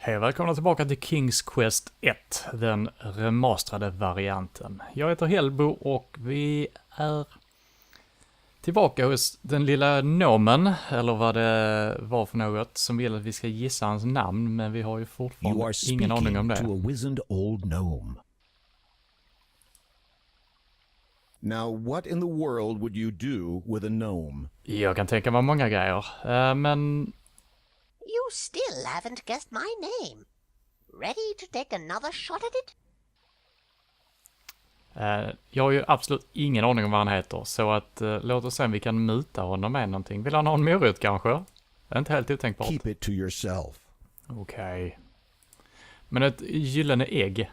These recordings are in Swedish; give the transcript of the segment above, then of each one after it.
Hej och välkomna tillbaka till King's Quest 1, den remasterade varianten. Jag heter Helbo och vi är tillbaka hos den lilla gnomen, eller vad det var för något, som vill att vi ska gissa hans namn, men vi har ju fortfarande ingen aning om det. To a wizened old gnome. Now, what in the world would you do with a gnome? Jag kan tänka mig många grejer, men... You still haven't guessed my name. Ready to take another shot at it? Jag har ju absolut ingen aning om vad han heter, så att låt oss se om vi kan muta honom med någonting. Vill han ha en morot kanske? Det är inte helt otänkbart. Keep it to yourself. Okej. Men ett gyllene ägg.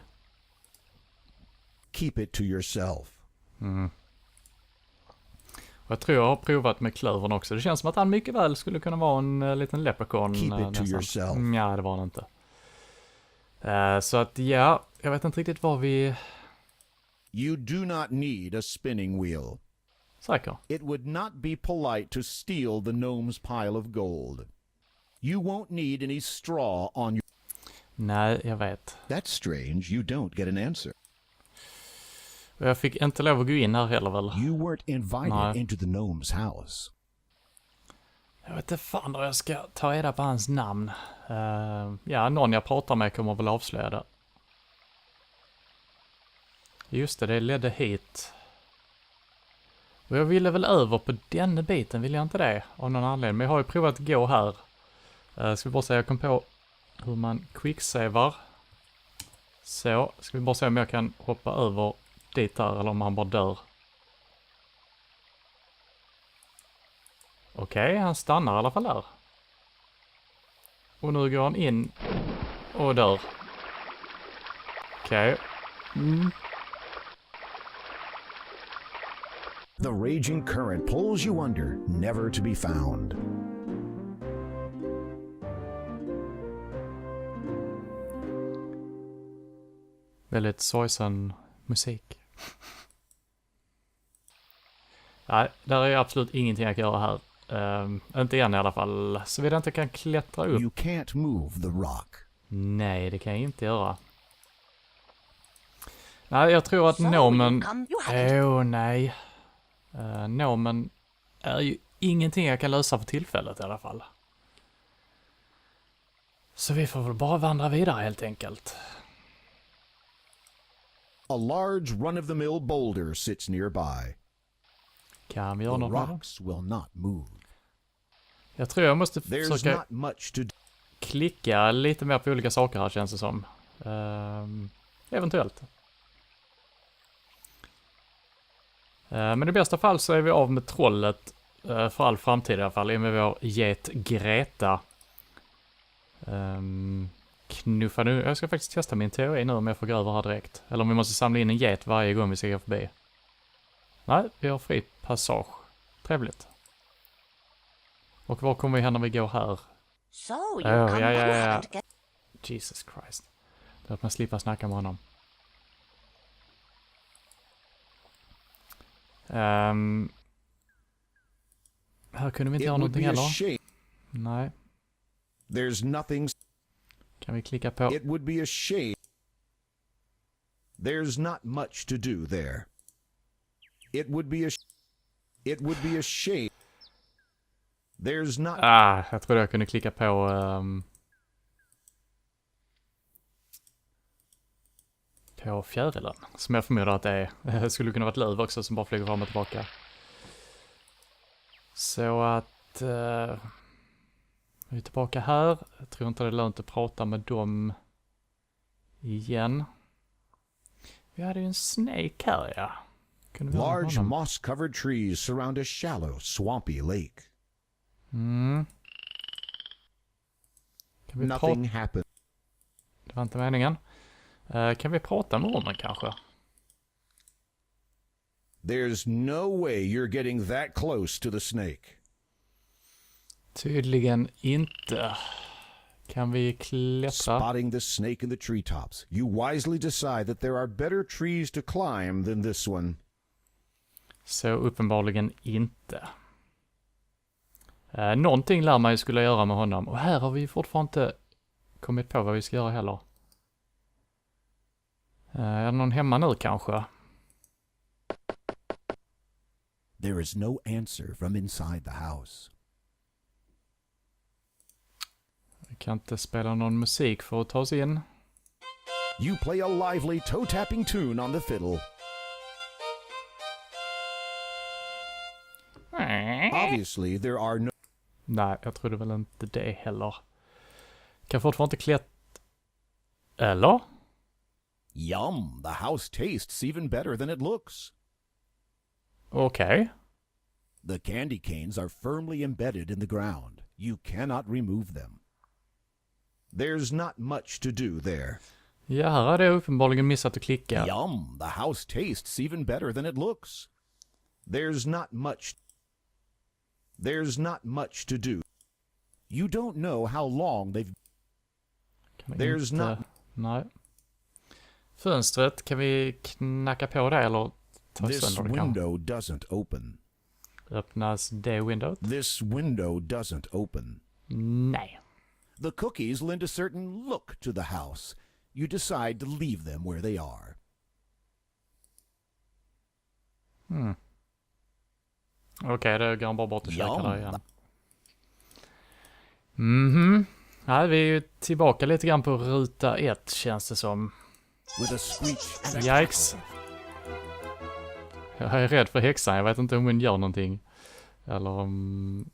Keep it to yourself. Och jag tror jag har provat med klövern också. Det känns som att han mycket väl skulle kunna vara en liten leprechaun. Keep it to yourself. Ja, det var han inte. Så att ja, jag vet inte riktigt vad vi... You do not need a spinning wheel. Säker. It would not be polite to steal the gnome's pile of gold. You won't need any straw on your... Nej, jag vet. That's strange. You don't get an answer. Jag fick inte lov att gå in här heller väl? You weren't invited into the gnome's house. Jag vet inte fan då jag ska ta reda på hans namn. Ja, någon jag pratar med kommer väl avslöja det. Just det ledde hit. Och jag ville väl över på den biten, vill jag inte det? Av någon anledning. Men jag har ju provat att gå här. Ska vi bara säga, jag kom på hur man quicksavar. Så, ska vi bara se om jag kan hoppa över dit här eller om han bara dör. Okej, han stannar i alla fall där. Och nu går han in och dör. Okej. The raging current pulls you under, never to be found. Väldigt sorgsen musik. Nej, där är absolut ingenting jag kan göra här. Inte än i alla fall. Så vi inte kan klättra upp. You can't move the rock. Nej, det kan jag inte göra. Nej, jag tror att gnomen... nej. Gnomen är ju ingenting jag kan lösa för tillfället i alla fall. Så vi får väl bara vandra vidare helt enkelt. A large run-of-the-mill boulder sits nearby. Kan vi göra The något med det? rocks will not move. Jag tror jag måste There's försöka not much to do. klicka lite mer på olika saker här, känns det som. Eventuellt. Men i bästa fall så är vi av med trollet för all framtid i alla fall. I och med vår get Greta. Knuffa nu. Jag ska faktiskt testa min teori nu om jag får gå över här direkt. Eller om vi måste samla in en get varje gång vi ska gå förbi. Nej, vi har fri passage. Trevligt. Och var kommer vi här när vi går här? So you come ja. and get... Jesus Christ. Låt man slippa snacka med honom. Här kunde vi inte göra någonting heller. Nej. There's nothing. Kan vi klicka på? It would be a shame. There's not much to do there. It would be a shame. There's not. Jag trodde jag kunde klicka på fjärilen. Som jag förmodar att det är. Skulle kunna vara ett löv också som bara flyger fram och tillbaka. Så att vi är tillbaka här. Jag tror inte det är lönt att prata med dem igen. Vi hade ju en snake här, ja. Large moss-covered trees surround a shallow, swampy lake. Kan vi Nothing happened. Det var inte meningen. Kan vi prata med ormen kanske? There's no way you're getting that close to the snake. Tydligen inte. Kan vi klättra? Spotting the snake in the treetops, you wisely decide that there are better trees to climb than this one. Så uppenbarligen inte. Någonting lär man ju skulle göra med honom. Och här har vi fortfarande inte kommit på vad vi ska göra heller. Är det någon hemma nu kanske? There is no answer from inside the house. Vi kan inte spela någon musik för att ta oss in. You play a lively toe-tapping tune on the fiddle. Obviously, there are no... Nej, jag trodde väl inte det heller. Kan fortfarande inte Eller? Yum! The house tastes even better than it looks. Okej. The candy canes are firmly embedded in the ground. You cannot remove them. There's not much to do there. Ja, här hade jag uppenbarligen missat att klicka. Yum! The house tastes even better than it looks. There's not much to do. You don't know how long they've... There's not... Nej. Fönstret, kan vi knacka på det eller ta This sönder det kanske? window doesn't open. Öppnas det windowet? This window doesn't open. Nej. The cookies lend a certain look to the house. You decide to leave them where they are. Okej, det går bara bort och käkar Yum. där igen. Nej, vi är ju tillbaka lite grann på ruta 1 känns det som. With a screech and a Yikes. Jag är rädd för häxan, jag vet inte om hon gör någonting. Eller om...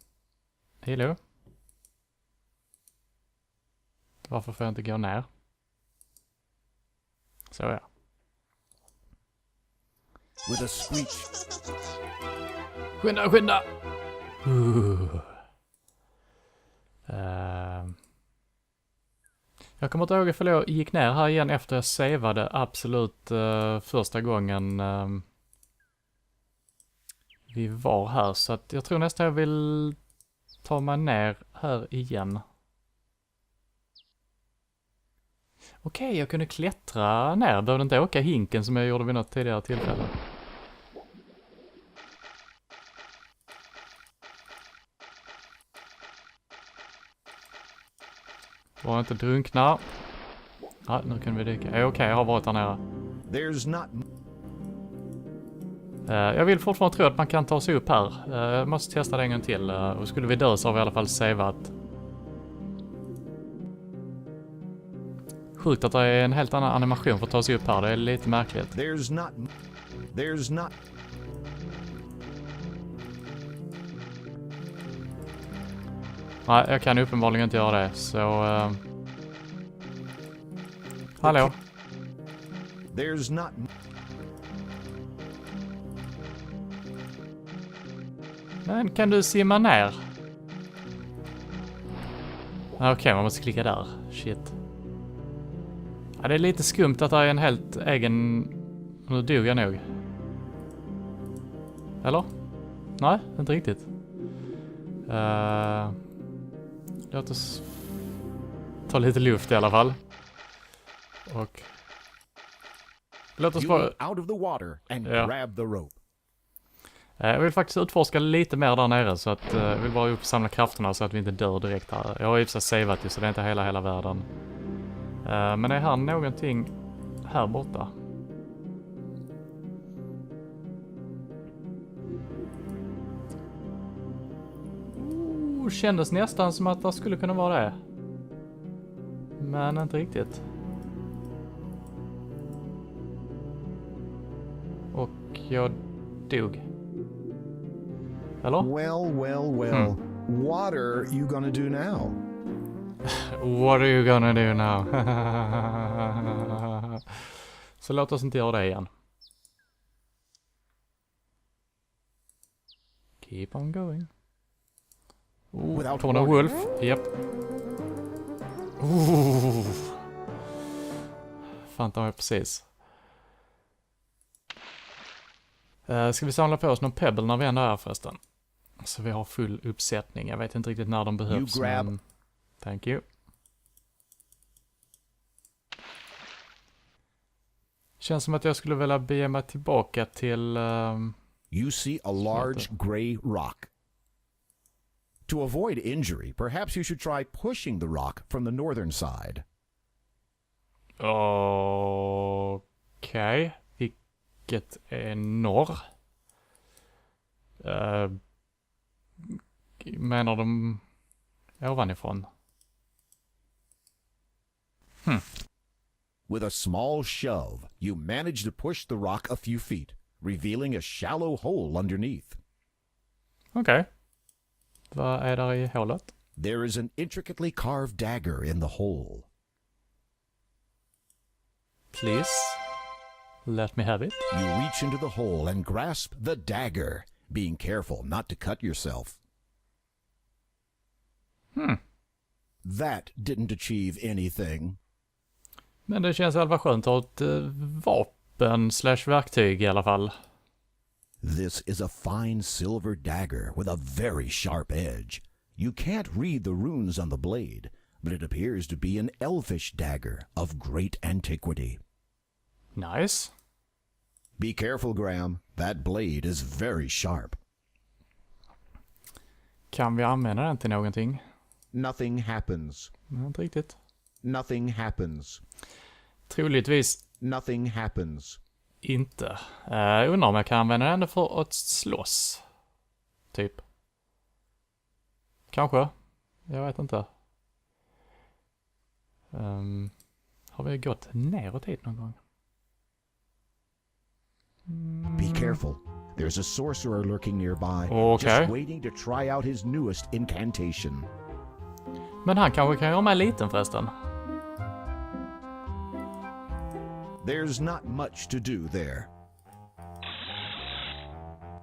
Hello? Varför får jag inte gå ner? Så ja. With a screech. Skynda, skynda! Jag kommer inte ihåg ifall jag gick ner här igen efter jag savade absolut första gången vi var här. Så att jag tror nästan jag vill ta mig ner här igen. Okej, jag kunde klättra ner. Behövde inte åka hinken som jag gjorde vid något tidigare tillfälle. Var inte drunkna. Ja, nu kan vi dyka. Okej, jag har varit här nere. There's not... Jag vill fortfarande tro att man kan ta sig upp här. Jag måste testa det en gång till. Och skulle vi dö så har vi i alla fall savat. Sjukt att det är en helt annan animation för att ta sig upp här. Det är lite märkligt. There's not... Nej, jag kan uppenbarligen inte göra det. Så... Hallå? There's not... Men kan du simma ner? Okej, man måste klicka där. Shit. Ja, det är lite skumt att det är en helt egen... Nu dog jag nog. Eller? Nej, inte riktigt. Låt oss ta lite luft i alla fall. Och... Låt oss bara... out of the water and grab the rope. Jag vill faktiskt utforska lite mer där nere så att jag vill bara uppsamla krafterna så att vi inte dör direkt här. Jag har ju så savat ju så det är inte hela världen. Men är här någonting här borta? Kändes nästan som att det skulle kunna vara det. Men inte riktigt. Och jag dog. Eller? Well. What are you gonna do now? What are you gonna do now? Så låt oss inte göra det igen. Keep on going. Kommer det en wolf? Japp. Fan, tar jag precis. Ska vi samla på oss någon pebble när vi ändå är förresten? Så vi har full uppsättning. Jag vet inte riktigt när de behövs. Men... Thank you. Känns som att jag skulle vilja bege mig tillbaka till... You see a large gray rock. To avoid injury, perhaps you should try pushing the rock from the northern side. Okej. Vilket är norr? Menar de ovanifrån? With a small shove, you manage to push the rock a few feet, revealing a shallow hole underneath. Okej. Vad är där i hålet? There is an intricately carved dagger in the hole. Please. Let me have it. You reach into the hole and grasp the dagger, being careful not to cut yourself. That didn't achieve anything. Men det känns i alla fall skönt att ha ett vapen / verktyg i alla fall. This is a fine silver dagger with a very sharp edge. You can't read the runes on the blade, but it appears to be an elfish dagger of great antiquity. Nice. Be careful, Graham. That blade is very sharp. Kan vi använda den till någonting? Nothing happens. Inte riktigt. Nothing happens. Troligtvis Nothing happens. inte. Undrar om jag kan använda den för att slåss. Typ. Kanske. Jag vet inte. Har vi gått neråt hit någon gång? Be careful. There's a sorcerer lurking nearby, Okay. just waiting to try out his newest incantation. Men han kanske kan göra mig liten förresten. There's not much to do there.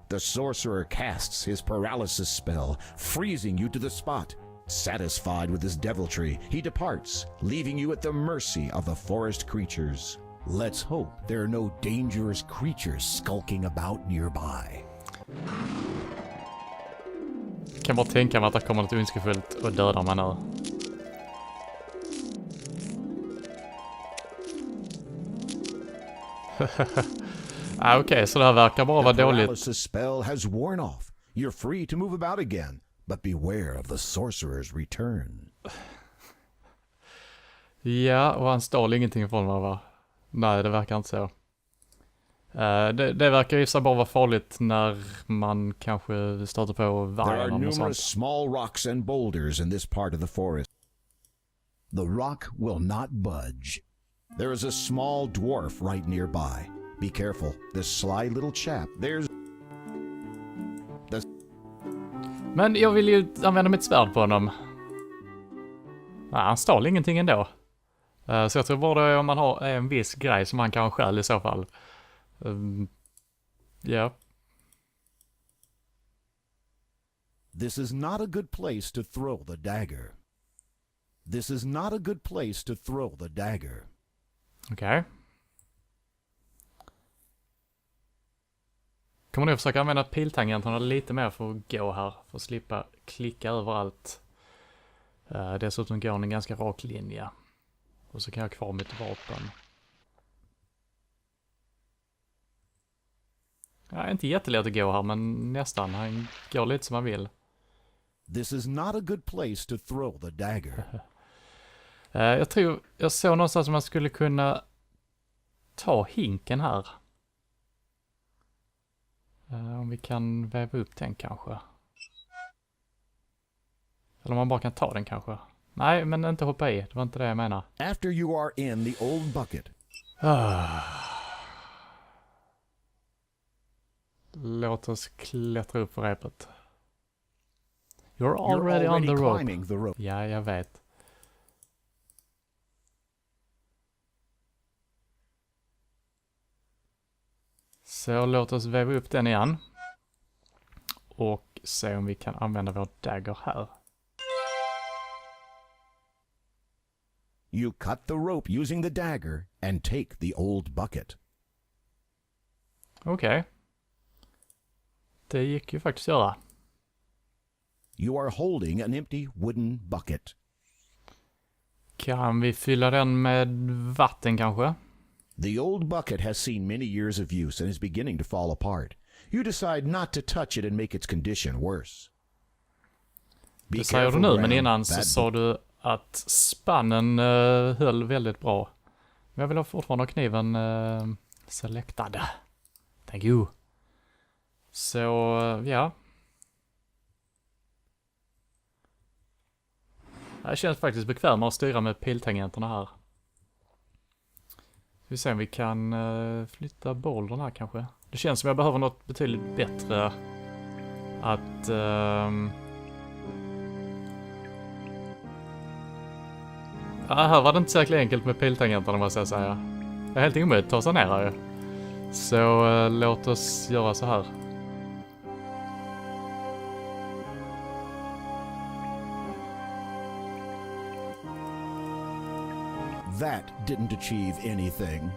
The sorcerer casts his paralysis spell, freezing you to the spot. Satisfied with his deviltry, he departs, leaving you at the mercy of the forest creatures. Let's hope there are no dangerous creatures skulking about nearby. Kan bara tänka mig att det kommer något ondskefullt och dödar man nu. Okej, så det här verkar bara vara The dåligt. paralysis spell has worn off. You're free to move about again, but beware of the sorcerer's return. Ja, och han stal ingenting från mig, va? Nej, det verkar inte så. Det verkar ju så bara vara farligt när man kanske stöter på There are vargen och numerous sånt. small rocks and boulders in this part of the forest. The rock will not budge. There is a small dwarf right nearby. Be careful. This sly little chap. Men jag vill ju använda mitt svärd på honom. Nej, han stal ingenting ändå. Så jag tror bara det är om man har en viss grej som man kan stjäl i så fall. Ja. This is not a good place to throw the dagger. This is not a good place to throw the dagger. Okej. Kommer nog försöka använda piltangenterna lite mer för att gå här. För att slippa klicka överallt. Dessutom går den en ganska rak linje. Och så kan jag ha kvar mitt vapen. Ja, inte jättelätt att gå här, men nästan. Han går lite som man vill. This is not a good place to throw the dagger. Jag tror jag såg någonstans att man skulle kunna ta hinken här. Om vi kan väva upp den kanske. Eller om man bara kan ta den kanske. Nej, men inte hoppa i. Det var inte det jag menar. After you are in the old bucket. Låt oss klättra upp för repet. You're already on the rope. Climbing the rope. Ja, jag vet. Så låt oss väva upp den igen. Och se om vi kan använda vår dagger här. You cut the rope using the dagger and take the old bucket. Okej. Det gick ju faktiskt göra. You are holding an empty wooden bucket. Kan vi fylla den med vatten kanske? The old bucket has seen many years of use and is beginning to fall apart. You decide not to touch it and make its condition worse. Det säger du nu, men innan så sa du att spannen höll väldigt bra. Men jag vill ha fortfarande ha kniven selectad. Thank you. Så, ja. Det känns faktiskt bekvämare att styra med piltangenterna här. Vi ser om vi kan flytta bollen här kanske. Det känns som jag behöver något betydligt bättre att... här var det inte särskilt enkelt med piltangenterna måste jag säga. Det är helt omöjligt att ta sig ner här ju. Så låt oss göra så här. That didn't achieve anything.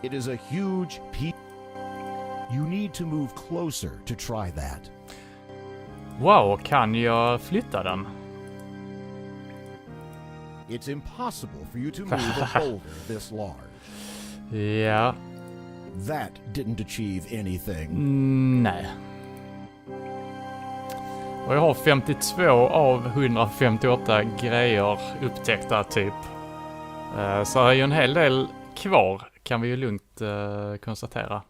It is a huge piece. You need to move closer to try that. Wow, kan jag flytta den? It's impossible for you to move a boulder this large. Ja. That didn't achieve anything. Nej. Och jag har 52 av 158 grejer upptäckta typ. Så är ju en hel del kvar kan vi ju lugnt konstatera.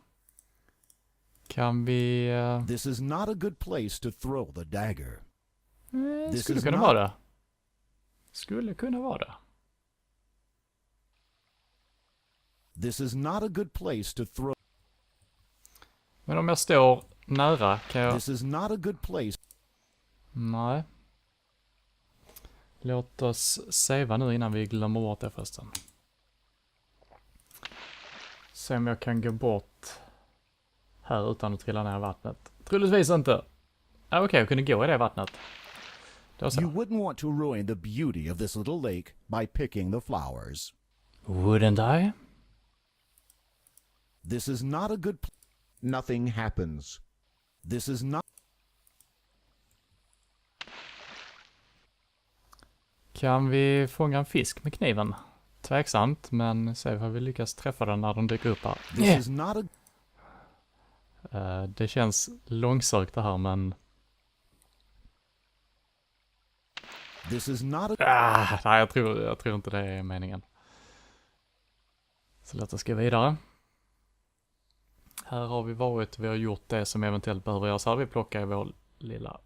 Kan vi... This is not a good place to throw the dagger. Det skulle kunna vara det. Skulle kunna vara det. This is not a good place to throw. Men om jag står nära kan jag... This is not a good place. Nej. Låt oss savea nu innan vi glömmer bort det förresten. Se om jag kan gå bort här utan att trilla ner i vattnet. Troligtvis inte. Okej, jag kunde gå i det vattnet. Då så. You wouldn't want to ruin the beauty of this little lake by picking the flowers. Wouldn't I? This is not a good Nothing happens. This is not... Kan vi fånga en fisk med kniven? Tveksamt, men se vad vi lyckas träffa den när de dyker upp här. This is not a... Det känns långsökt det här, men... This is not a... nej, jag tror inte det är meningen. Så låt oss gå vidare. Här har vi varit, vi har gjort det som eventuellt behöver göras. Här vi plockar i vår lilla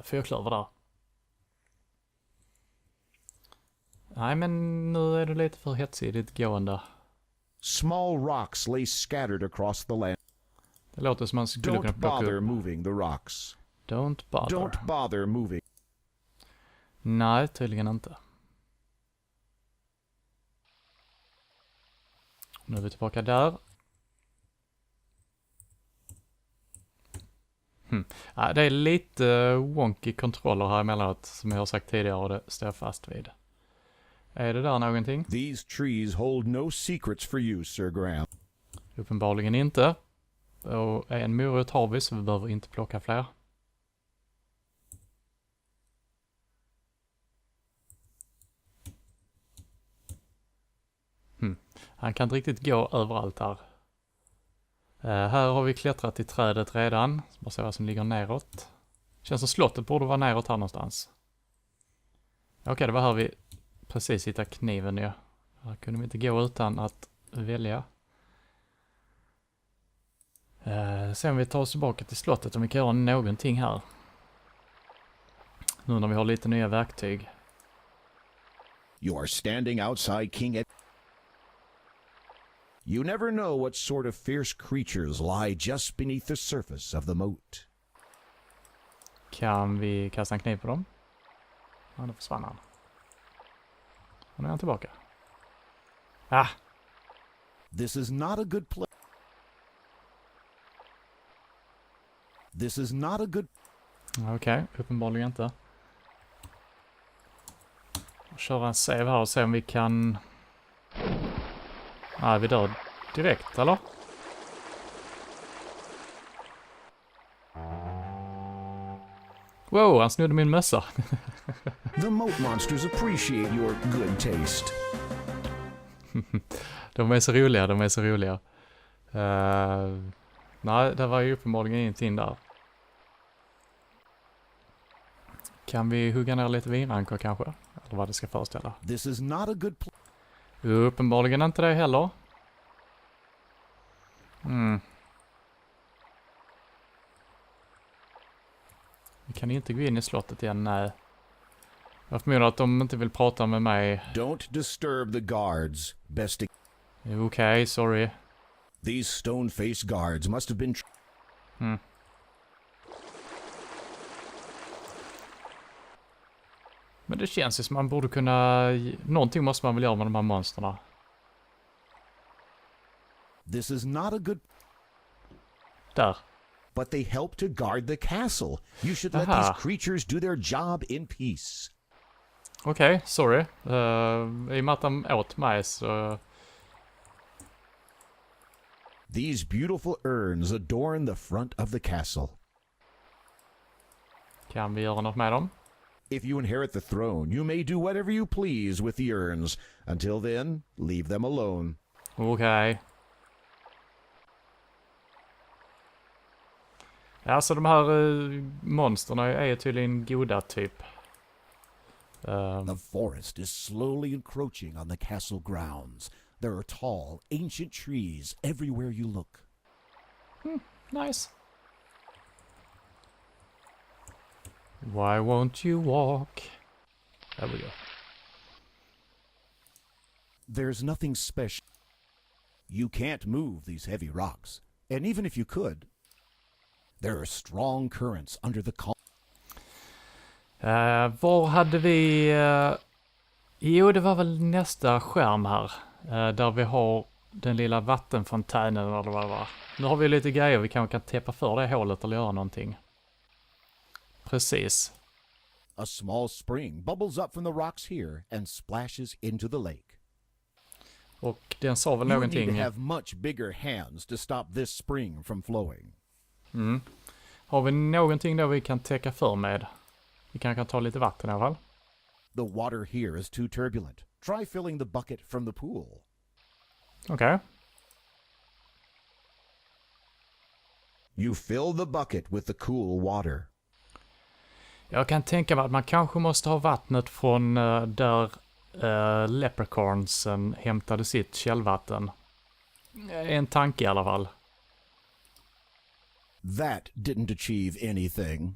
fyrklöver där. Nej, men nu är det lite för hetsidigt gående. Small rocks lay scattered across the land. Det låter som man skulle kunna Don't plocka bother upp. moving the rocks. Don't bother. Don't bother moving. Nej, tydligen inte. Nu är vi tillbaka där. Det är lite wonky kontroller här emellanåt som jag har sagt tidigare och det står jag fast vid. Är det där någonting? These trees hold no secrets for you, Sir Graham. Uppenbarligen inte. Och en morot har vi så vi behöver inte plocka fler. Han kan inte riktigt gå överallt här. Här har vi klättrat i trädet redan. Så bara se vad som ligger neråt. Känns som slottet borde vara neråt här någonstans. Okej, det var här vi precis hittade kniven nu. Här kunde vi inte gå utan att välja. Se om vi tar oss tillbaka till slottet om vi kan göra någonting här. Nu när vi har lite nya verktyg. You are standing outside King You never know what sort of fierce creatures lie just beneath the surface of the moat. Kan vi kasta en kniv på dem? Ja, nu försvann han. Och nu är han tillbaka. This is not a good place. This is not a good... Okej, uppenbarligen inte. Köra en save här och se om vi kan... Nej, vi dör direkt, eller? Wow, han snodde min mössa. The moat monsters appreciate your good taste. De är så roliga, nej, det var ju uppenbarligen ingenting där. Kan vi hugga ner lite vinrankor kanske? Eller vad det ska föreställa. This is not a good Uppenbarligen inte det heller. Vi kan inte gå in i slottet igen, nej. Jag förmodar att de inte vill prata med mig. Don't disturb the guards. Best. Okej, sorry. These stone-faced guards must have been. Men det känns ju som man borde kunna... Någonting måste man väl göra med de här monsterna. This is not a good. Där. But they help to guard the castle. You should let Aha. these creatures do their job in peace. Okej, sorry. I och med att de åt mig så... These beautiful urns adorn the front of the castle. Kan vi göra något med dem? If you inherit the throne, you may do whatever you please with the urns. Until then, leave them alone. Okej. Alltså de här monsterna är tydligen goda typ. The forest is slowly encroaching on the castle grounds. There are tall, ancient trees everywhere you look. Nice. Why won't you walk? There we go. There's nothing special. You can't move these heavy rocks. And even if you could, there are strong currents under the calm. Var hade vi... Jo, det var väl nästa skärm här. Där vi har den lilla vattenfontänen eller vad det var. Nu har vi lite grejer, vi kanske kan täppa för det hålet eller göra någonting. Precis. A small spring bubbles up from the rocks here and splashes into the lake. Och den sa väl You need to någonting... have much bigger hands to stop this spring from flowing. Har vi någonting där vi kan täcka för med? Vi kan ta lite vatten i alla fall. The water here is too turbulent. Try filling the bucket from the pool. Okej. You fill the bucket with the cool water. Jag kan tänka mig att man kanske måste ha vattnet från där leprechaunsen hämtade sitt källvatten. En tanke i alla fall. That didn't achieve anything.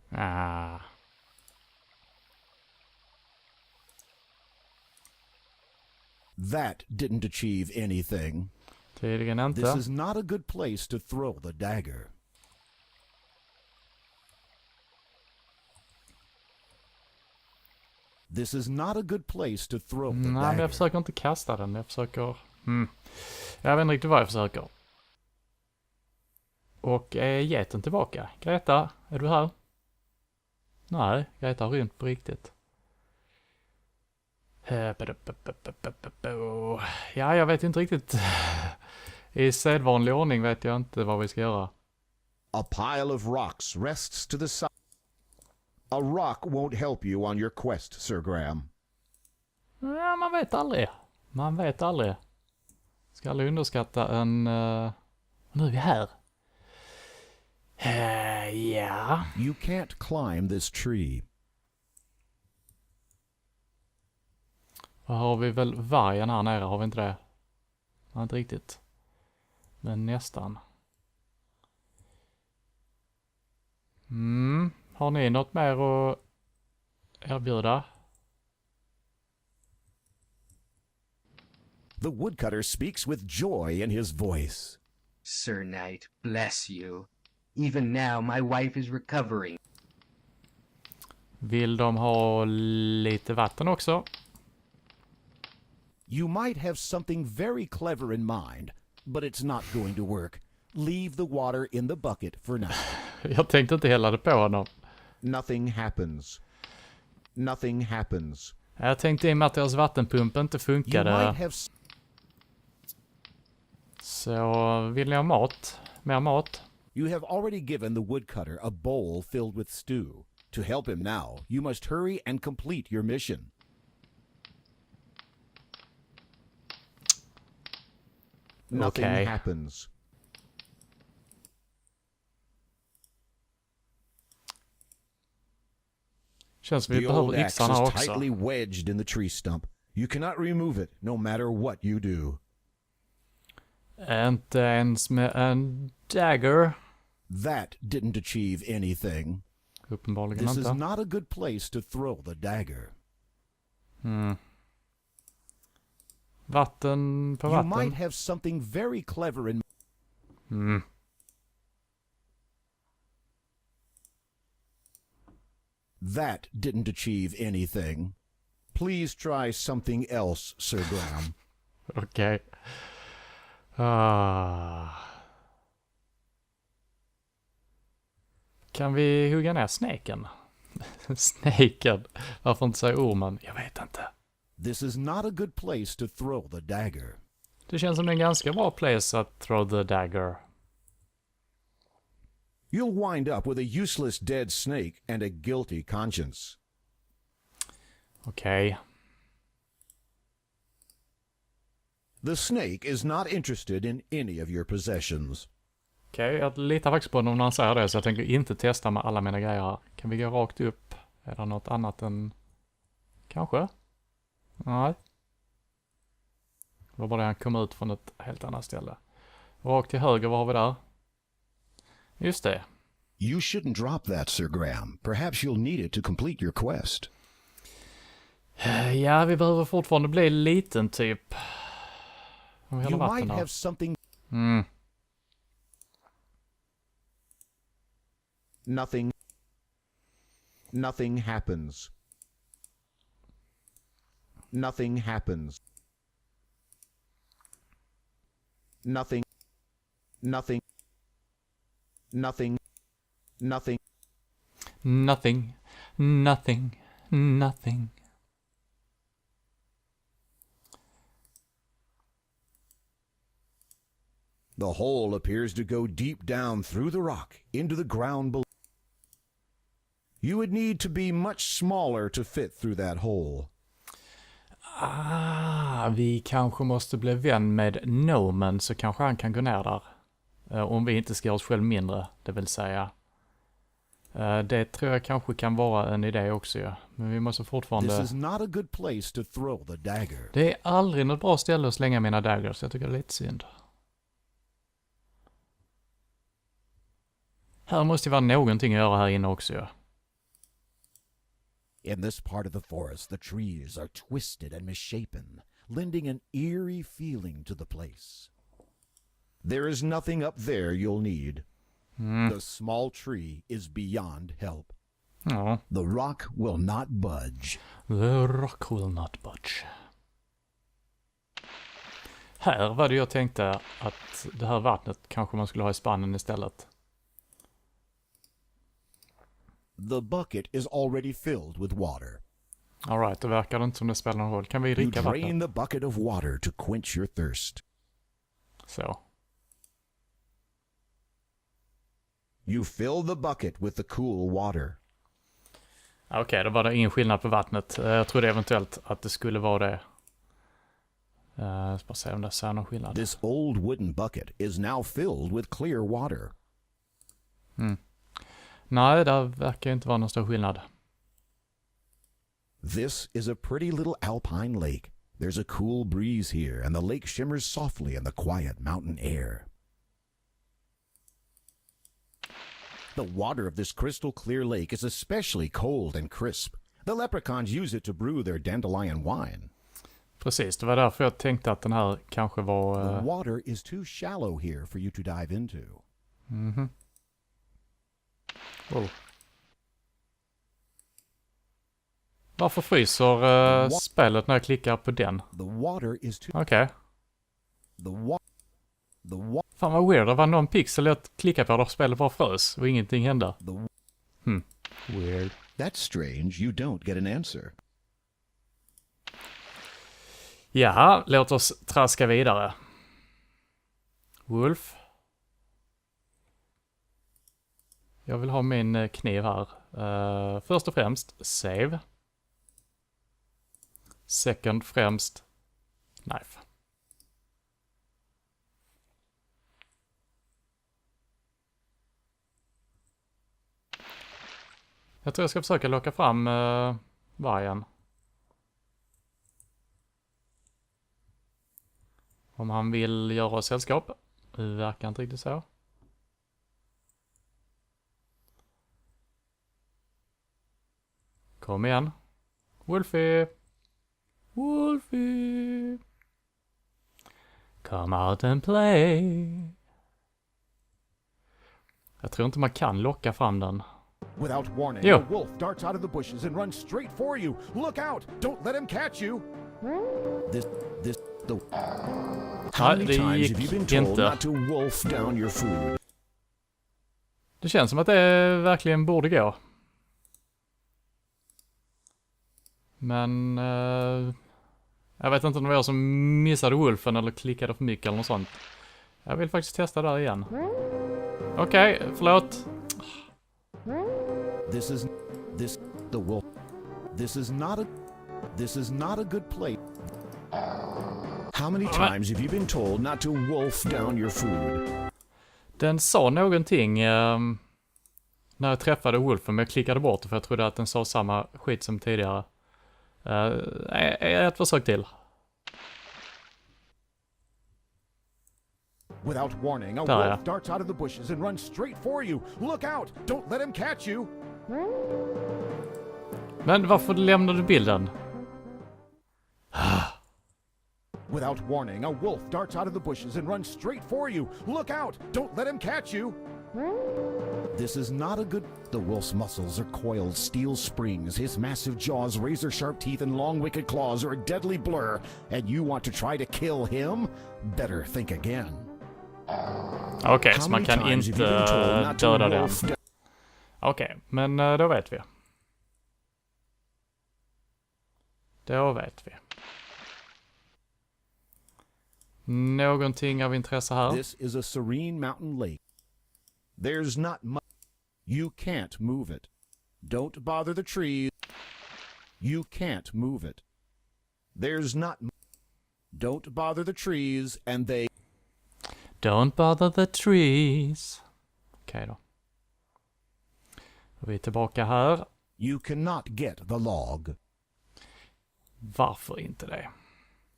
That didn't achieve anything. Tydligen inte. This is not a good place to throw the dagger. This is not a good place to throw the Nej, men dagger. jag försöker inte kasta den. Jag försöker... Jag vet inte riktigt vad jag försöker. Och är geten tillbaka? Greta, är du här? Nej, Greta har rymt på riktigt. Ja, jag vet inte riktigt. I sedvanlig ordning vet jag inte vad vi ska göra. A pile of rocks rests to the side. A rock won't help you on your quest, Sir Graham. Ja, man vet aldrig. Man vet aldrig. Ska aldrig underskatta en... Nu är vi här. Ja. You can't climb this tree. Vad har vi väl? Vargen här nere, har vi inte det? Nej, inte riktigt. Men nästan. Har ni något mer att erbjuda? The woodcutter speaks with joy in his voice. Sir Knight, bless you. Even now my wife is recovering. Vill de ha lite vatten också? You might have something very clever in mind, but it's not going to work. Leave the water in the bucket for now. Jag tänkte inte hälla det på honom. Nothing happens. Nothing happens. Jag tänkte i och med att deras vattenpump inte You funkade. might have Så vill ni ha mat? Mer mat? You have already given the woodcutter a bowl filled with stew. To help him now, you must hurry and complete your mission. Nothing Okay. happens. Känns som vi The behöver old axe yxan här is också. tightly wedged in the tree stump. You cannot remove it, no matter what you do. Inte ens med en dagger. That didn't achieve anything. Uppenbarligen This is inte. not a good place to throw the dagger. Vatten på You vatten. might have something very clever in... That didn't achieve anything. Please try something else, Sir Graham. Okej. Ah. Kan vi hugga ner snäken? Snäken? Varför inte säga ormen? Jag vet inte. This is not a good place to throw the dagger. Det känns som en ganska bra place att throw the dagger. You'll wind up with a useless dead snake and a guilty conscience. Okej. The snake is not interested in any of your possessions. Okej, jag litar faktiskt på honom när han säger det, så jag tänker inte testa med alla mina grejer här. Kan vi gå rakt upp? Är det något annat än... Kanske? Nej. Det var bara det han kom ut från ett helt annat ställe. Rakt till höger, vad har vi där? Just det. You shouldn't drop that, Sir Graham. Perhaps you'll need it to complete your quest. Ja, vi behöver fortfarande bli liten typ. Om vi You häller might vatten have där. something... Mm. Nothing happens. Nothing happens. Nothing. Nothing. Nothing. Nothing. Nothing. Nothing. Nothing. The hole appears to go deep down through the rock into the ground below. You would need to be much smaller to fit through that hole. Vi kanske måste bli vän med Nomen, så kanske han kan gå ner där. Om vi inte ska göra oss själv mindre, det vill säga. Det tror jag kanske kan vara en idé också, ja. Men vi måste fortfarande... This is not a good place to throw the dagger. Det är aldrig något bra ställe att slänga mina daggers, jag tycker det är lite synd. Här måste ju vara någonting att göra här inne också, ja. In this part of the forest, the trees are twisted and misshapen, lending an eerie feeling to the place. There is nothing up there you'll need. The small tree is beyond help. Ja. The rock will not budge. The rock will not budge. Här var det jag tänkte att det här vattnet kanske man skulle ha i spannen istället. The bucket is already filled with water. All right, det verkar inte som det spelar någon roll. Kan vi You dricka drain vattnet? the bucket of water to quench your thirst. Så. You fill the bucket with the cool water. Okej, då var det ingen skillnad på vattnet. Jag trodde eventuellt att det skulle vara det. Jag ska bara se om det ser någon skillnad. This old wooden bucket is now filled with clear water. Nej, det verkar inte vara någon stor skillnad. This is a pretty little alpine lake. There's a cool breeze here, and the lake shimmers softly in the quiet mountain air. The water of this crystal clear lake is especially cold and crisp. The leprechauns use it to brew their dandelion wine. Precis, det var därför jag tänkte att den här kanske var... The water is too shallow here for you to dive into. Oh. Varför fryser spelet när jag klickar på den? The water is too... Okej. The wa... Fan vad weird, det var någon pixel jag klickade på och spelet bara frös och ingenting hände. Weird. That's strange. You don't get an answer. Jaha, låt oss traska vidare. Wolf. Jag vill ha min kniv här. Först och främst, save. Second främst, knife. Jag tror jag ska försöka locka fram vargen. Om han vill göra sällskap. Det verkar inte riktigt så. Kom igen. Wolfie. Wolfie. Come out and play. Jag tror inte man kan locka fram den. Without warning, Jo. a wolf darts out of the bushes and runs straight for you. Look out! Don't let him catch you. How many det times gick have you been told inte. not to wolf down your food? Det känns som att det verkligen borde gå. Men jag vet inte om det var jag som missade wolfen eller klickade för mycket eller något sånt. Jag vill faktiskt testa där igen. Okej, förlåt. This is not a good place. How many times have you been told not to wolf down your food? Den sa någonting när jag träffade wolfen, men jag klickade bort det för jag trodde att den sa samma skit som tidigare. Ett försök till. Without warning, a Där, wolf ja. darts out of the bushes and runs straight for you. Look out! Don't let him catch you. Men varför lämnade du bilden? Without warning, a wolf darts out of the bushes and runs straight for you. Look out! Don't let him catch you. This is not a good... The wolf's muscles are coiled steel springs. His massive jaws, razor-sharp teeth, and long wicked claws are a deadly blur. And you want to try to kill him? Better think again. Okej, How så man many kan times inte have you been told not to döda den. wolf down- Okej, men då vet vi. Då vet vi. Någonting av intresse här. This is a serene mountain lake. There's not much. You can't move it. Don't bother the trees. You can't move it. There's not. Don't bother the trees, and they. Don't bother the trees. Okej då. Vi är tillbaka här. You cannot get the log. Varför inte det?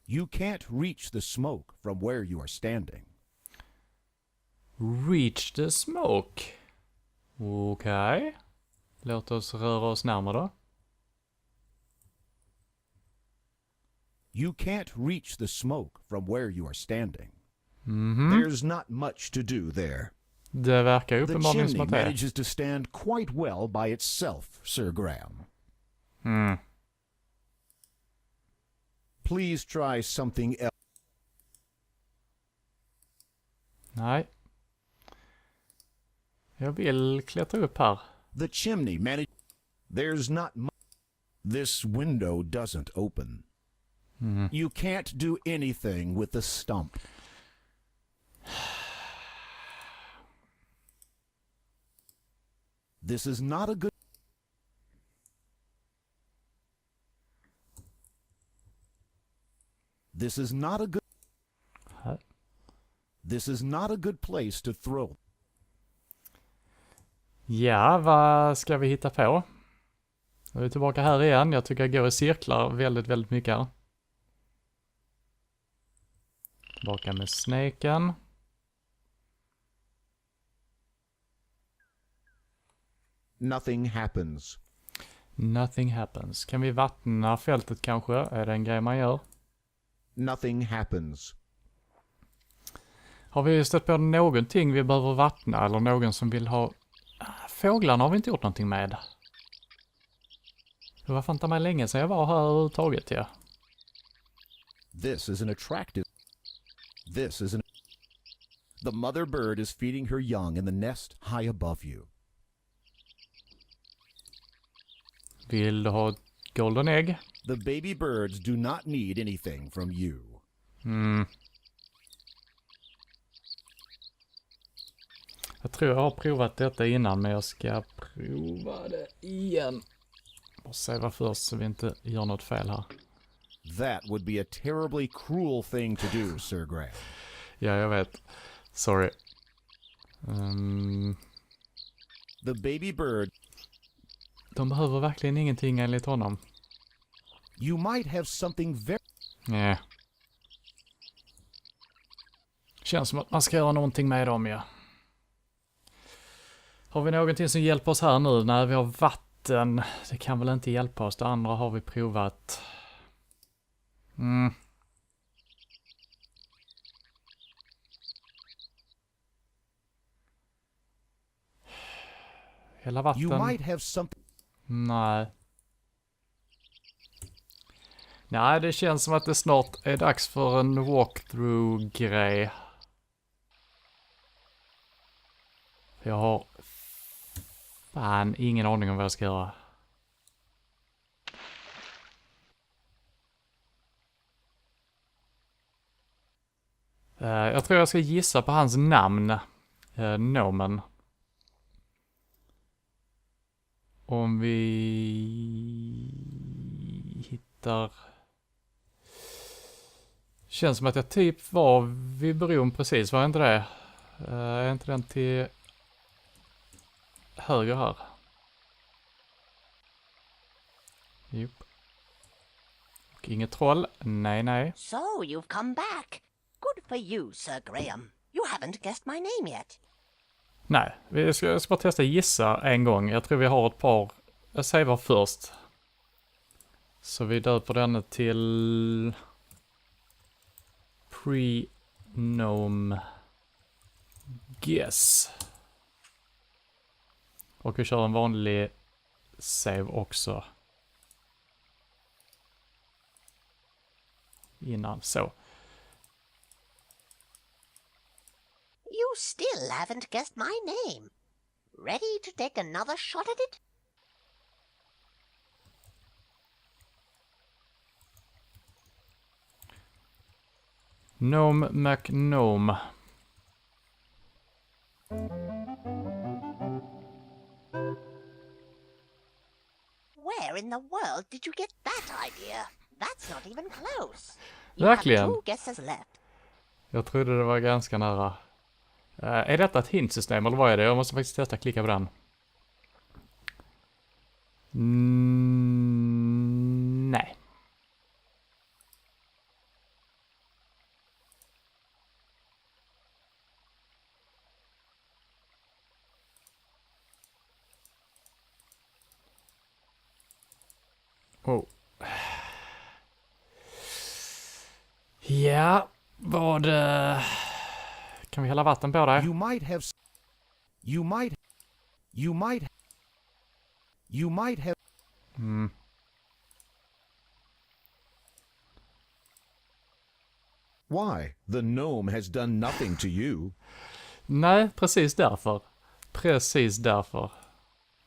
You can't reach the smoke from where you are standing. Reach the smoke. Okej. Låt oss röra oss närmare då. You can't reach the smoke from where you are standing. Mhm. There's not much to do there. Det verkar ju The uppenbarligen som chimney att det är. manages to stand quite well by itself, Sir Graham. Mm. Please try something else. Nej. Jag vill klättra upp här. The chimney managed. There's not much. This window doesn't open. You can't do anything with the stump. This is not a good. This is not a good. Här. This is not a good place to throw. Ja, vad ska vi hitta på? Nu är vi tillbaka här igen. Jag tycker jag går i cirklar väldigt, väldigt mycket här. Tillbaka med snaken. Nothing happens. Nothing happens. Kan vi vattna fältet kanske? Är det en grej man gör? Nothing happens. Har vi stött på någonting vi behöver vattna? Eller någon som vill ha... Fåglarna har vi inte gjort någonting med. Det var fan ta mig länge sedan jag var här överhuvudtaget, ja. This is an attractive. This is an. The mother bird is feeding her young in the nest high above you. Vill du ha ett golden egg? The baby birds do not need anything from you. Jag tror jag har provat detta innan, men jag ska prova det igen. Och se vad först så vi inte gör något fel här. That would be a terribly cruel thing to do, Sir Graham. Ja, jag vet. Sorry. The baby bird. De behöver verkligen ingenting enligt honom. You might have something very... Nej. Känns som att man ska göra någonting med dem, ja. Har vi någonting som hjälper oss här nu? Nej, vi har vatten. Det kan väl inte hjälpa oss. Det andra har vi provat. Hela vatten. You might have something... Nej. Nej, det känns som att det snart är dags för en walkthrough-grej. Jag har fan ingen aning om vad jag ska göra. Jag tror jag ska gissa på hans namn. Nomen. Om vi hittar... Känns som att jag typ var vid bron precis, var inte det? Är inte den till höger här? Jupp. Och inget troll. Nej, nej. So, you've come back. Good for you, Sir Graham. You haven't guessed my name yet. Nej, jag ska bara testa gissa en gång. Jag tror vi har ett par... Jag säger vad först. Så vi döper den till... Pre-gnome guess. Och vi kör en vanlig save också. Innan, så. You still haven't guessed my name. Ready to take another shot at it? Gnome McGnome. Where in the world did you get that idea? That's not even close. Verkligen. You have 2 guesses left. Jag trodde det var ganska nära. Är detta ett hintsystem eller vad är det? Jag måste faktiskt testa klicka på den. Nej. Oh. Ja, vad... Kan vi hälla vatten på det? You might have... You might... You might... You might have... Why? The gnome has done nothing to you. Nej, precis därför. Precis därför.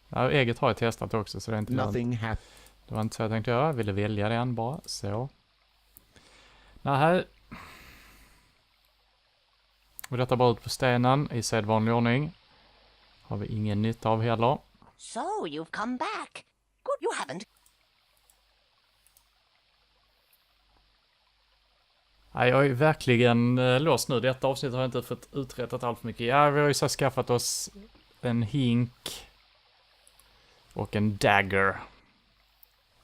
Ja, eget har jag testat också så det är inte Nothing happened. det var inte så jag tänkte göra. Jag ville välja den bara. Så. Nej. Och detta bara ut på stenen i sedvanlig ordning. Har vi ingen nytta av heller. So, you've come back. Good, you haven't. Nej, jag är verkligen låst nu. Detta avsnitt har jag inte fått uträttat allt för mycket. Ja, vi har ju så skaffat oss en hink och en dagger.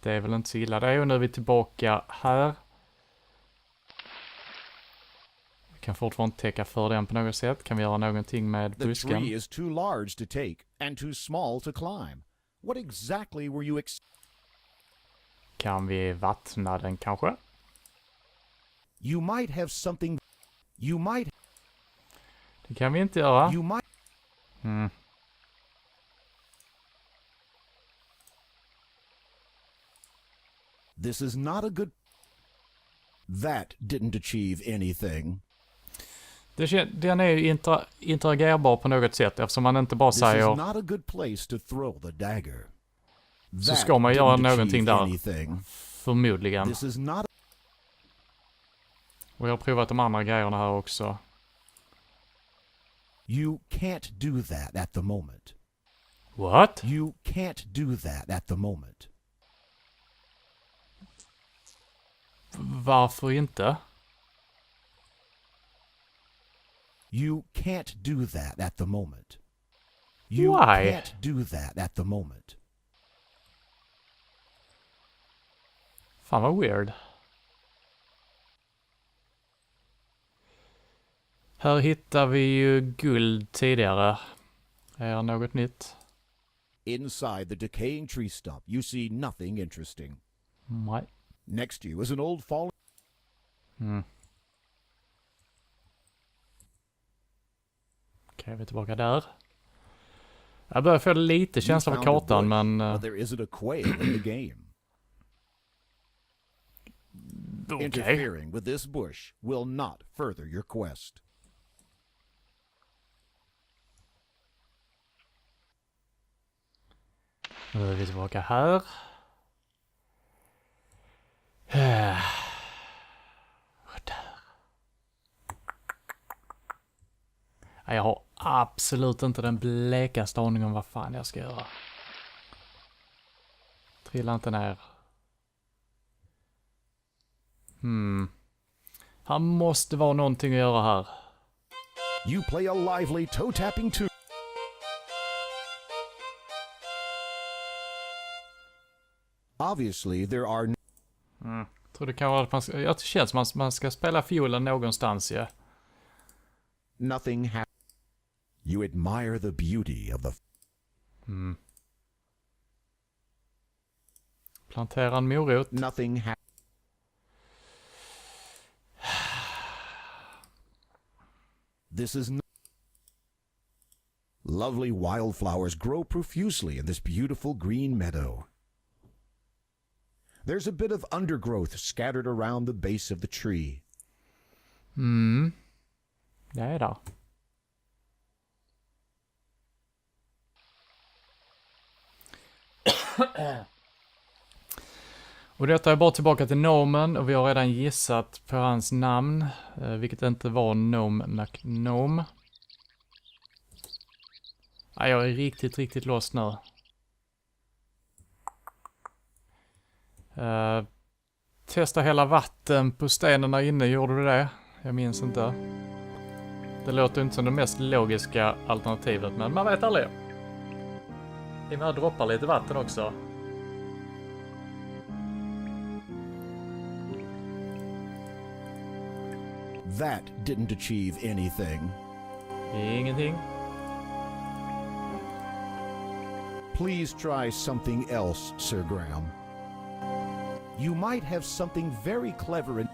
Det är väl inte så illa det. Och nu är vi tillbaka här. Vi kan fortfarande täcka för den på något sätt. Kan vi göra någonting med The busken? tree is too large to take and too small to climb. What exactly were you Kan vi vattna den kanske? You might have something... You might... Det kan vi inte göra. You might... This is not a good... That didn't achieve anything. Den är ju interagerbar på något sätt eftersom man inte bara This is säger not a good place to throw the dagger. så That ska man göra didn't någonting achieve där. anything. Förmodligen. This is not... Och jag har provat de andra grejerna här också. You can't do that at the moment. What? You can't do that at the moment. Varför inte? You can't do that at the moment. You Why? can't do that at the moment. Fan vad weird. Här hittar vi ju guld tidigare. Är det något nytt? Inside the decaying tree stump, you see nothing interesting. Nej. Next to you is an old fallen... Okej, vi är tillbaka där. Jag börjar få lite känsla för kartan, men... But there isn't a quail in the game. Okej. Interfering with this bush will not further your quest. Nu är vi tillbaka här. Och där. Jag har absolut inte den blekaste aning om vad fan jag ska göra. Trilla inte ner. Här måste vara någonting att göra här. You play a lively toe-tapping tune. Obviously there are... Tror det kan vara att man ska... Jag känns som att man ska spela fiolen någonstans, ja. Nothing happens. You admire the beauty of the... Plantera en morot. Nothing happens. This is... Lovely wildflowers grow profusely in this beautiful green meadow. There's a bit of undergrowth scattered around the base of the tree. Det är där. Och detta är bara tillbaka till Nomen och vi har redan gissat på hans namn, vilket inte var Gnome. Jag är riktigt lost nu. Testa hela vatten på stenarna inne, gjorde du det? Jag minns inte. Det låter inte som det mest logiska alternativet, men man vet aldrig. Vi måste droppa lite vatten också. That didn't achieve anything. Ingenting. Please try something else, Sir Graham. You might have something very clever in...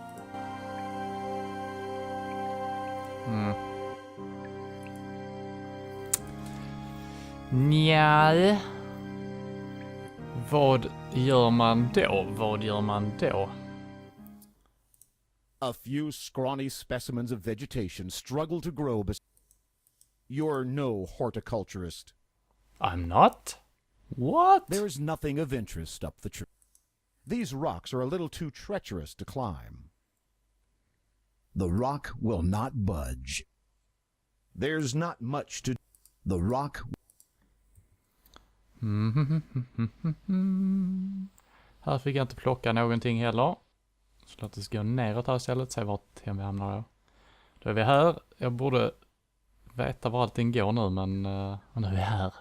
Nja. Vad gör man då? A few scrawny specimens of vegetation struggle to grow You're no horticulturist. I'm not? What? There's nothing of interest up the tree. These rocks are a little too treacherous to climb. The rock will not budge. There's not much to... The rock... Här fick jag inte plocka någonting heller. Så låt oss gå neråt här istället, se vart vi hamnar då. Då är vi här. Jag borde veta var allting går nu, men nu är vi här.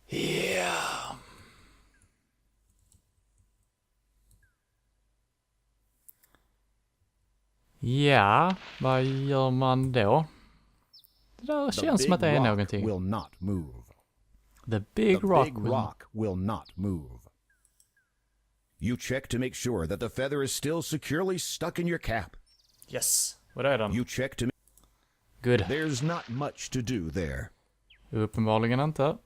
Yeah. Ja, vad gör man då? Det där känns som att det är någonting. Will not move. The big rock will not move. You check to make sure that the feather is still securely stuck in your cap. Yes. Vad är den? You check to... Good. There's not much to do there. Uppenbarligen inte.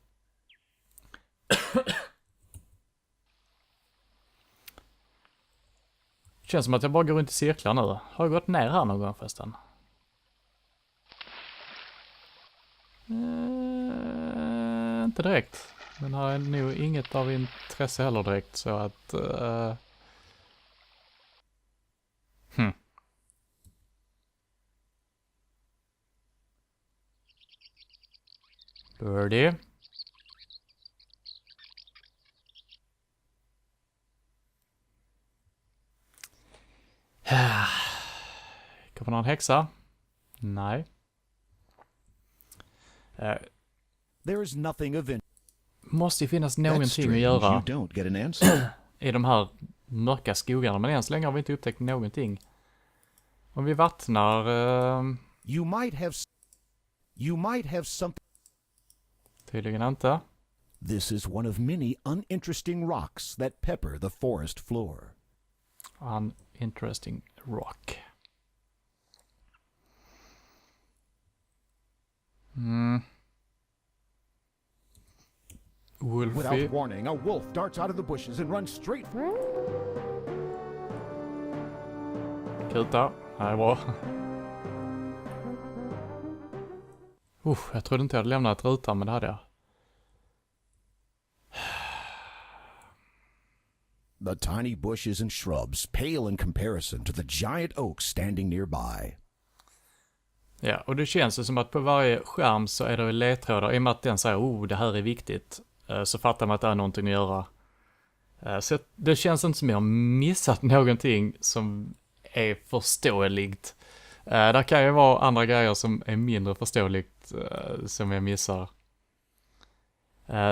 Känns som att jag bara går runt i cirklar nu. Har jag gått ner här någon gång förresten? Inte direkt. Men här är nog inget av intresse heller direkt, så att... Birdie. Kommer någon häxa? Nej. There is nothing of Måste ju finnas någonting att you göra don't get an answer. i de här mörka skogarna. Men än så länge har vi inte upptäckt någonting. Om vi vattnar... You might have something. Tydligen inte. This is one of many uninteresting rocks that pepper the forest floor. Uninteresting rock. Wolfie. Without warning, a wolf darts out of the bushes and runs straight. Kuta. Det är bra. Jag trodde inte jag hade lämnat rutan, men det hade jag. The tiny bushes and shrubs pale in comparison to the giant oaks standing nearby. Ja, och det känns ju som att på varje skärm så är det ledtrådar. I och med att den säger, det här är viktigt. Så fattar man att det är någonting att göra. Så det känns inte som jag har missat någonting som är förståeligt. Där kan ju vara andra grejer som är mindre förståeligt som jag missar.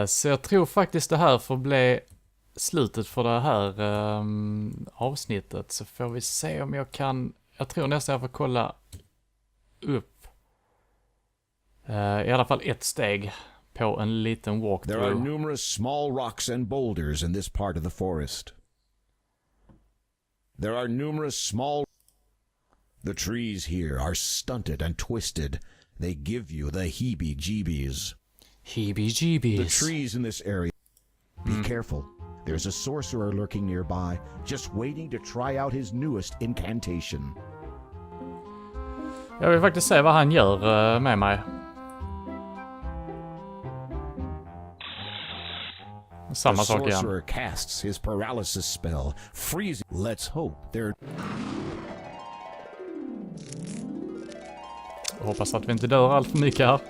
Så jag tror faktiskt det här får bli slutet för det här avsnittet. Så får vi se om jag kan... Jag tror nästan jag får kolla upp i alla fall ett steg på en liten walkthrough. There are numerous small rocks and boulders in this part of the forest. The trees here are stunted and twisted. They give you the heebie-jeebies. Heebie-jeebies. The trees in this area. Be careful. There's a sorcerer lurking nearby, just waiting to try out his newest incantation. Jag vill faktiskt se vad han gör med mig. Samma sak igen. The sorcerer casts his paralysis spell, freezing. Let's hope they're... Hoppas att vi inte dör allt för mycket här.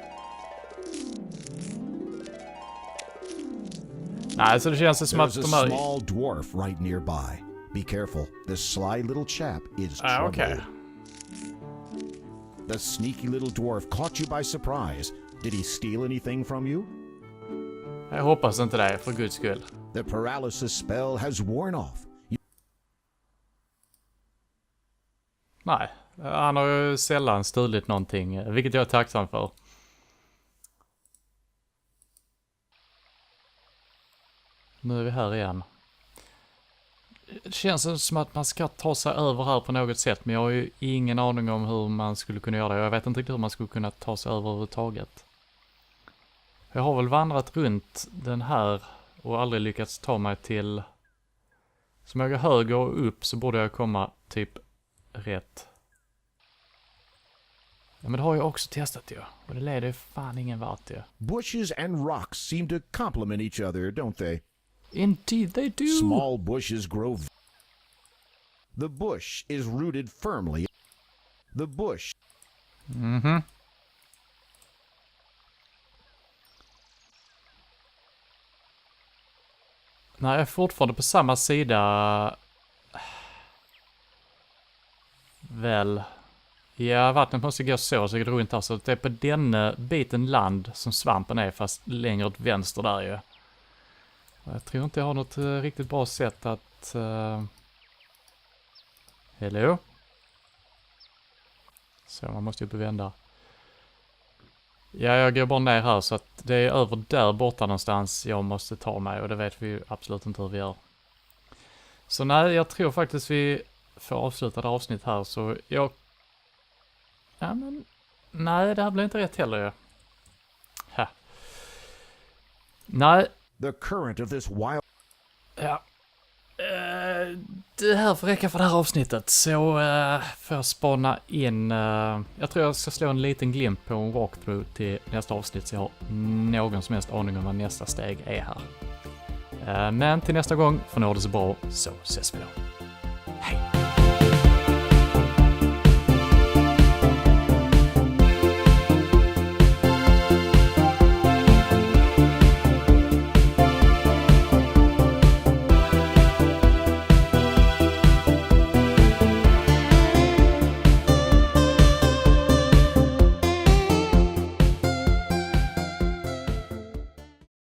Nej, så det känns som att de There's a här... small dwarf right nearby. Be careful. This sly little chap is trouble. Okay. The sneaky little dwarf caught you by surprise. Did he steal anything from you? Jag hoppas inte det, för guds skull. The paralysis spell has worn off. Nej, han har ju sällan stulit någonting, vilket jag är tacksam för. Nu är vi här igen. Det känns som att man ska ta sig över här på något sätt, men jag har ju ingen aning om hur man skulle kunna göra det. Jag vet inte riktigt hur man skulle kunna ta sig över överhuvudtaget. Jag har väl vandrat runt den här och aldrig lyckats ta mig till... Som jag går höger och upp så borde jag komma typ rätt. Ja, men det har jag också testat ju. Och det leder fan ingen vart ju. Bushes and rocks seem to complement each other, don't they? Indeed they do! Small bushes grow... The bush is rooted firmly. The bush... Mhm. Nej, jag är fortfarande på samma sida. Väl. Ja, vattnet måste gå så det går runt här. Så det är på denna biten land som svampen är, fast längre åt vänster där ju. Jag tror inte jag har något riktigt bra sätt att... Hello? Så, man måste ju bevända. Ja, jag går bara ner här så att det är över där borta någonstans jag måste ta mig, och det vet vi ju absolut inte hur vi gör. Så nej, jag tror faktiskt vi får avsluta det avsnitt här, så jag... Ja, men... Nej, det här blir inte rätt heller ju. Ha. Nej. The current of this wild... Ja. Det här får räcka för det här avsnittet, så får jag spana in... jag tror jag ska slå en liten glimt på en walkthrough till nästa avsnitt, så jag har någon som helst aning om vad nästa steg är här. Men till nästa gång, får ni ha det så bra, så ses vi då. Hej!